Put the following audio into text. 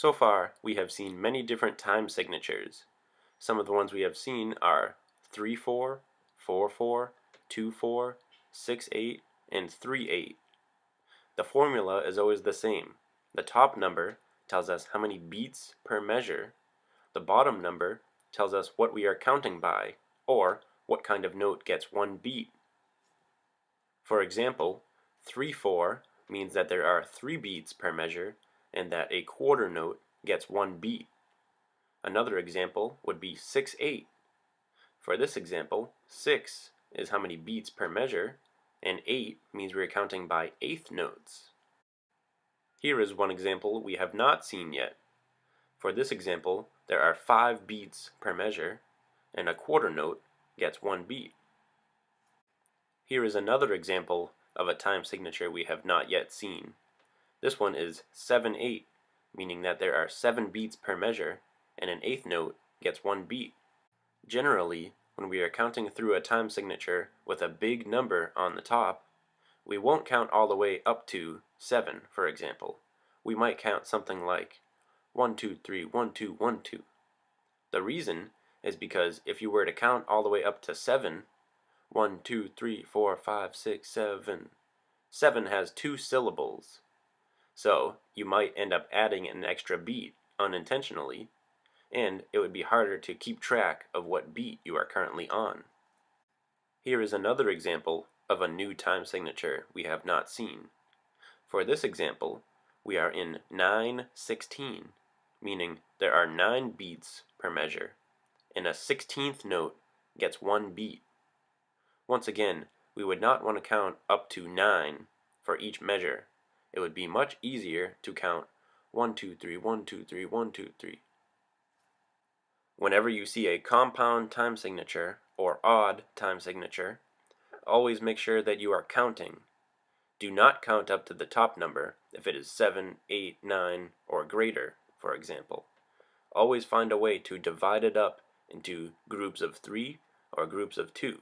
So far, we have seen many different time signatures. Some of the ones we have seen are 3-4, 4-4, 2-4, 6-8, and 3-8. The formula is always the same. The top number tells us how many beats per measure. The bottom number tells us what we are counting by, or what kind of note gets one beat. For example, 3-4 means that there are 3 beats per measure, and that a quarter note gets one beat. Another example would be 6-8. For this example, 6 is how many beats per measure, and 8 means we are counting by eighth notes. Here is one example we have not seen yet. For this example, there are 5 beats per measure, and a quarter note gets one beat. Here is another example of a time signature we have not yet seen. This one is 7-8, meaning that there are 7 beats per measure, and an eighth note gets one beat. Generally, when we are counting through a time signature with a big number on the top, we won't count all the way up to 7, for example. We might count something like 1, 2, 3, 1, 2, 1, 2. The reason is because if you were to count all the way up to 7, 1, 2, 3, 4, 5, 6, 7, 7 has 2 syllables. So you might end up adding an extra beat unintentionally, and it would be harder to keep track of what beat you are currently on. Here is another example of a new time signature we have not seen. For this example, we are in 9-16, meaning there are 9 beats per measure, and a 16th note gets one beat. Once again, we would not want to count up to 9 for each measure. It would be much easier to count 1, 2, 3, 1, 2, 3, 1, 2, 3. Whenever you see a compound time signature or odd time signature, always make sure that you are counting. Do not count up to the top number if it is 7, 8, 9, or greater, for example. Always find a way to divide it up into groups of 3 or groups of 2.